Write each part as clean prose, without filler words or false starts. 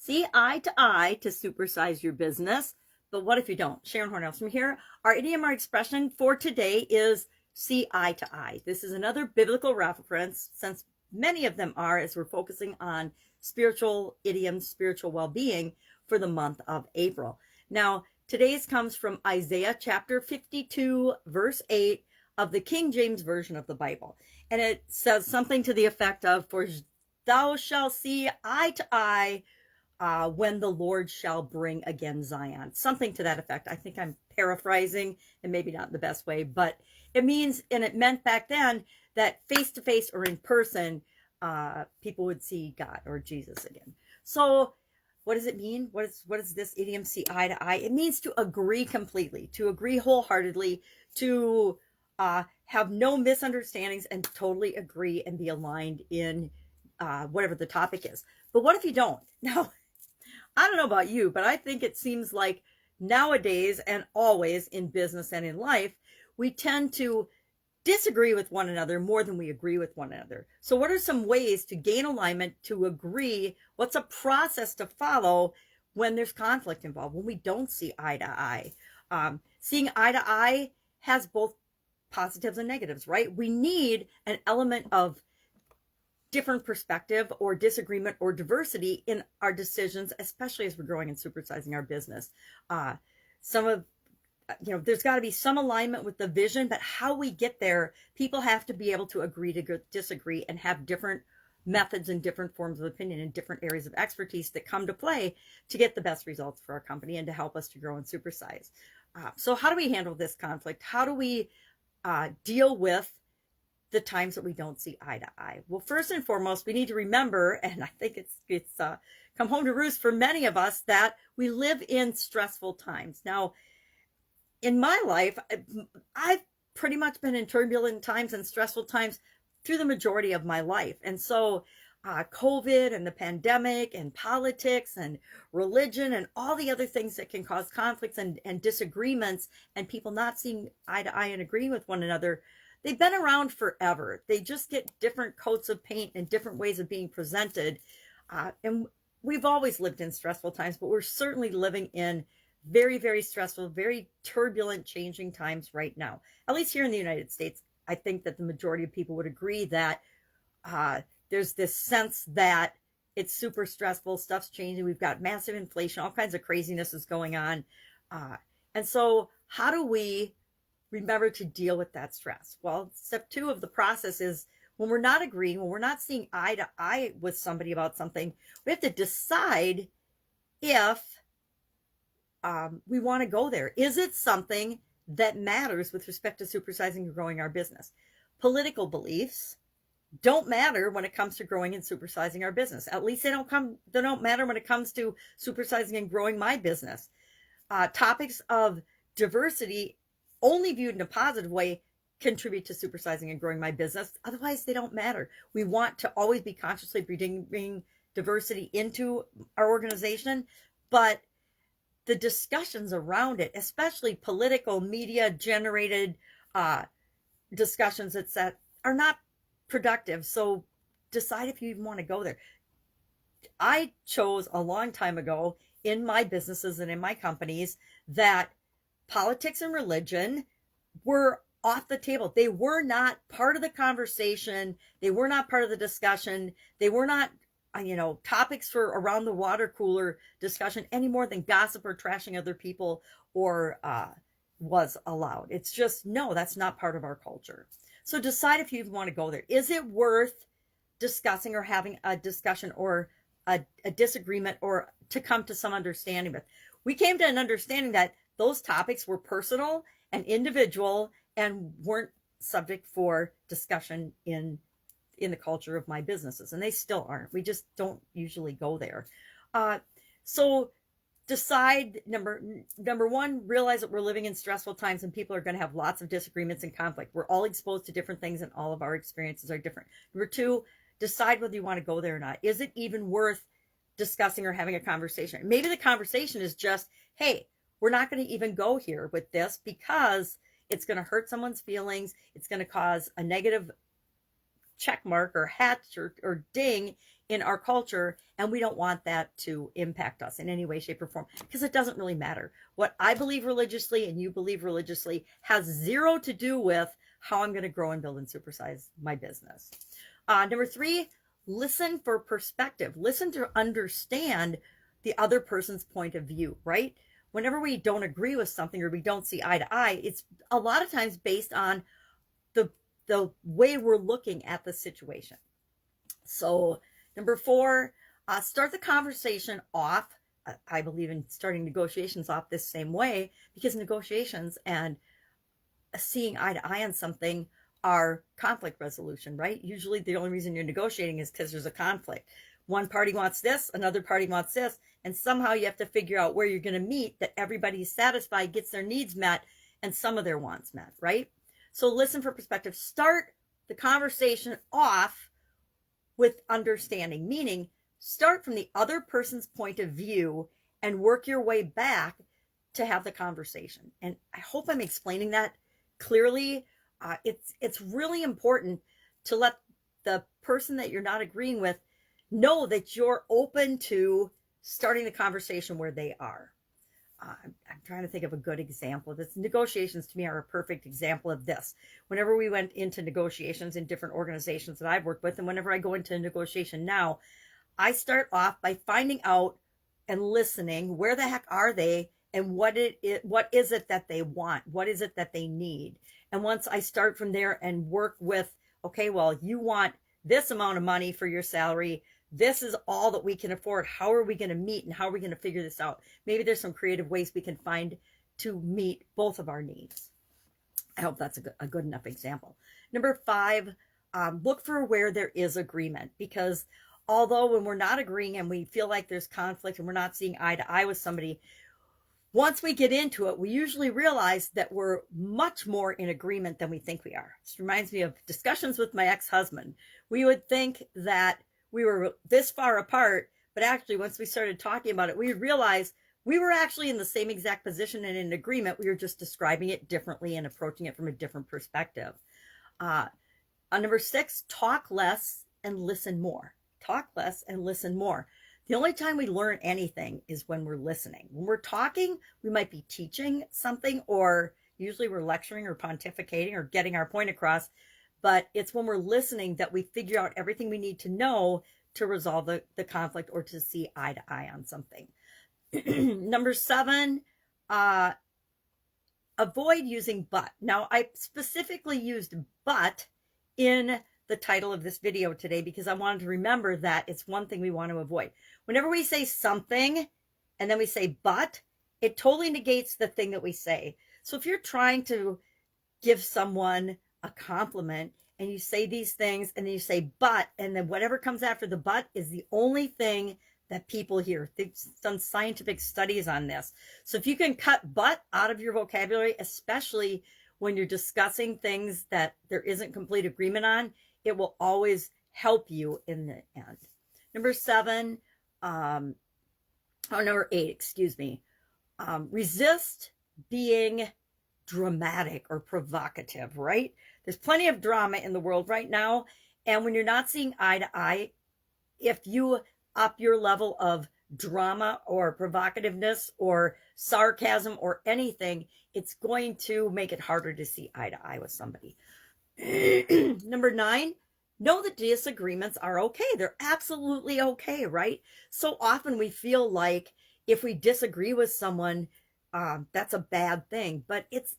See eye to supersize your business. But what if you don't? Sharon Horne-Ellstrom here. Our idiom or expression for today is see eye to eye. This is another biblical reference, since many of them are, as we're focusing on spiritual idioms, spiritual well-being for the month of April. Now, today's comes from Isaiah chapter 52, verse 8 of the King James Version of the Bible. And it says something to the effect of, "For thou shalt see eye to eye when the Lord shall bring again Zion." Something to that effect. I think I'm paraphrasing, and maybe not in the best way, but it means, and it meant back then, that face to face or in person, people would see God or Jesus again. So what does it mean? What is this idiom, see eye to eye? It means to agree completely, to agree wholeheartedly, to have no misunderstandings, and totally agree and be aligned in whatever the topic is. But what if you don't? Now, I don't know about you, but I think it seems like nowadays and always in business and in life, we tend to disagree with one another more than we agree with one another. So what are some ways to gain alignment, to agree? What's a process to follow when there's conflict involved, when we don't see eye to eye? Seeing eye to eye has both positives and negatives, right? We need an element of different perspective or disagreement or diversity in our decisions, especially as we're growing and supersizing our business. There's got to be some alignment with the vision, but how we get there, people have to be able to agree to disagree and have different methods and different forms of opinion and different areas of expertise that come to play to get the best results for our company and to help us to grow and supersize. So how do we handle this conflict? How do we deal with the times that we don't see eye to eye? Well, first and foremost, we need to remember, and I think it's come home to roost for many of us, that we live in stressful times. Now, in my life, I've pretty much been in turbulent times and stressful times through the majority of my life. And so COVID and the pandemic and politics and religion and all the other things that can cause conflicts and disagreements and people not seeing eye to eye and agreeing with one another, they've been around forever. They just get different coats of paint and different ways of being presented. And we've always lived in stressful times, but we're certainly living in very, very stressful, very turbulent, changing times right now. At least here in the United States, I think that the majority of people would agree that there's this sense that it's super stressful, stuff's changing, we've got massive inflation, all kinds of craziness is going on. And so how do we remember to deal with that stress? Well, step 2 of the process is, when we're not agreeing, when we're not seeing eye to eye with somebody about something, we have to decide if we want to go there. Is it something that matters with respect to supersizing and growing our business? Political beliefs don't matter when it comes to growing and supersizing our business. At least they don't matter when it comes to supersizing and growing my business. Topics of diversity, only viewed in a positive way, contribute to supersizing and growing my business. Otherwise, they don't matter. We want to always be consciously bringing diversity into our organization, but the discussions around it, especially political media generated discussions that are not productive. So decide if you even want to go there. I chose a long time ago in my businesses and in my companies that politics and religion were off the table. They were not part of the conversation. They were not part of the discussion. They were not topics for around the water cooler discussion any more than gossip or trashing other people or was allowed. It's just, no, that's not part of our culture. So decide if you want to go there. Is it worth discussing or having a discussion or a disagreement or to come to some understanding with? We came to an understanding that those topics were personal and individual and weren't subject for discussion in the culture of my businesses, and they still aren't. We just don't usually go there. So decide, number 1, realize that we're living in stressful times and people are going to have lots of disagreements and conflict. We're all exposed to different things and all of our experiences are different. Number 2, decide whether you want to go there or not. Is it even worth discussing or having a conversation? Maybe the conversation is just, hey, we're not going to even go here with this because it's going to hurt someone's feelings. It's going to cause a negative check mark or hatch or ding in our culture, and we don't want that to impact us in any way, shape, or form, because it doesn't really matter. What I believe religiously and you believe religiously has zero to do with how I'm going to grow and build and supersize my business. Number 3, listen for perspective. Listen to understand the other person's point of view, right? Whenever we don't agree with something or we don't see eye to eye, it's a lot of times based on the way we're looking at the situation. So number 4, start the conversation off. I believe in starting negotiations off this same way, because negotiations and seeing eye to eye on something are conflict resolution, right? Usually the only reason you're negotiating is because there's a conflict. One party wants this, another party wants this, and somehow you have to figure out where you're going to meet that everybody's satisfied, gets their needs met, and some of their wants met, right? So listen for perspective. Start the conversation off with understanding, meaning start from the other person's point of view and work your way back to have the conversation. And I hope I'm explaining that clearly. It's really important to let the person that you're not agreeing with know that you're open to starting the conversation where they are. I'm trying to think of a good example of this. Negotiations to me are a perfect example of this. Whenever we went into negotiations in different organizations that I've worked with, and whenever I go into a negotiation now, I start off by finding out and listening, where the heck are they, and what is it that they want? What is it that they need? And once I start from there and work with, okay, well, you want this amount of money for your salary. This is all that we can afford. How are we going to meet, and how are we going to figure this out? Maybe there's some creative ways we can find to meet both of our needs. I hope that's a good enough example. Number 5, look for where there is agreement, because although when we're not agreeing and we feel like there's conflict and we're not seeing eye to eye with somebody, once we get into it, we usually realize that we're much more in agreement than we think we are. This reminds me of discussions with my ex-husband. We would think that we were this far apart, but actually once we started talking about it, we realized we were actually in the same exact position and in agreement. We were just describing it differently and approaching it from a different perspective. On number 6, talk less and listen more. Talk less and listen more. The only time we learn anything is when we're listening. When we're talking, we might be teaching something, or usually we're lecturing or pontificating or getting our point across. But it's when we're listening that we figure out everything we need to know to resolve the conflict or to see eye to eye on something. Number 7, avoid using but. Now, I specifically used but in the title of this video today because I wanted to remember that it's one thing we want to avoid. Whenever we say something and then we say but, it totally negates the thing that we say. So if you're trying to give someone a compliment and you say these things and then you say but, and then whatever comes after the but is the only thing that people hear. They've done scientific studies on this. So if you can cut but out of your vocabulary, especially when you're discussing things that there isn't complete agreement on, it will always help you in the end. Number 8, excuse me. Resist being dramatic or provocative, right? There's plenty of drama in the world right now. And when you're not seeing eye to eye, if you up your level of drama or provocativeness or sarcasm or anything, it's going to make it harder to see eye to eye with somebody. Number 9, know that disagreements are okay. They're absolutely okay, right? So often we feel like if we disagree with someone, that's a bad thing. But it's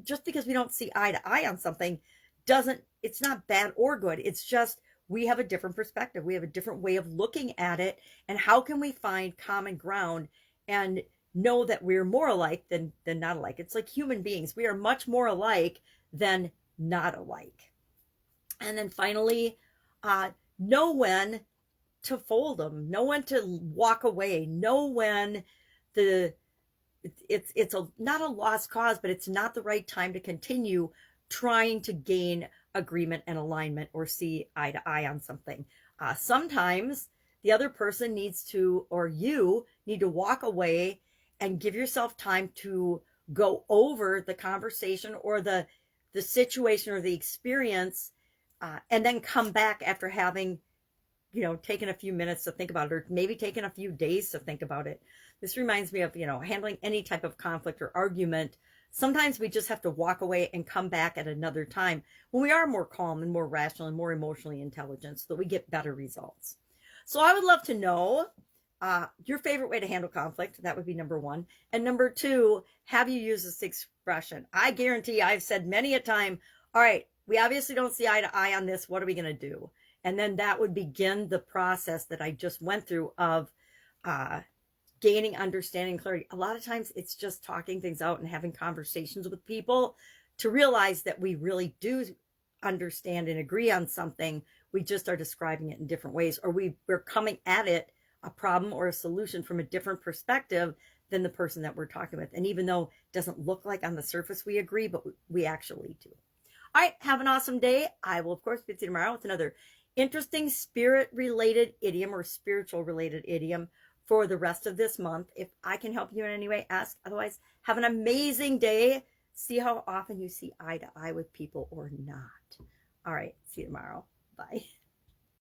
just because we don't see eye to eye on something it's not bad or good. It's just we have a different perspective. We have a different way of looking at it. And how can we find common ground and know that we're more alike than not alike? It's like human beings. We are much more alike than not alike. And then finally, know when to fold them, know when to walk away, know when it's not a lost cause, but it's not the right time to continue trying to gain agreement and alignment or see eye to eye on something. Sometimes the other person needs to, or you need to walk away and give yourself time to go over the conversation or the situation or the experience, and then come back after having taking a few minutes to think about it, or maybe taking a few days to think about it. This reminds me of, handling any type of conflict or argument. Sometimes we just have to walk away and come back at another time when we are more calm and more rational and more emotionally intelligent, so that we get better results. So I would love to know your favorite way to handle conflict. That would be number one. And number two, have you used this expression? I guarantee I've said many a time, all right, we obviously don't see eye to eye on this. What are we going to do? And then that would begin the process that I just went through of gaining understanding, clarity. A lot of times it's just talking things out and having conversations with people to realize that we really do understand and agree on something. We just are describing it in different ways, or we're coming at it, a problem or a solution, from a different perspective than the person that we're talking with. And even though it doesn't look like on the surface we agree, but we actually do. All right, have an awesome day. I will, of course, be with you tomorrow with another interesting spirit-related idiom or spiritual-related idiom for the rest of this month. If I can help you in any way, ask. Otherwise, have an amazing day. See how often you see eye to eye with people or not. All right, see you tomorrow. Bye.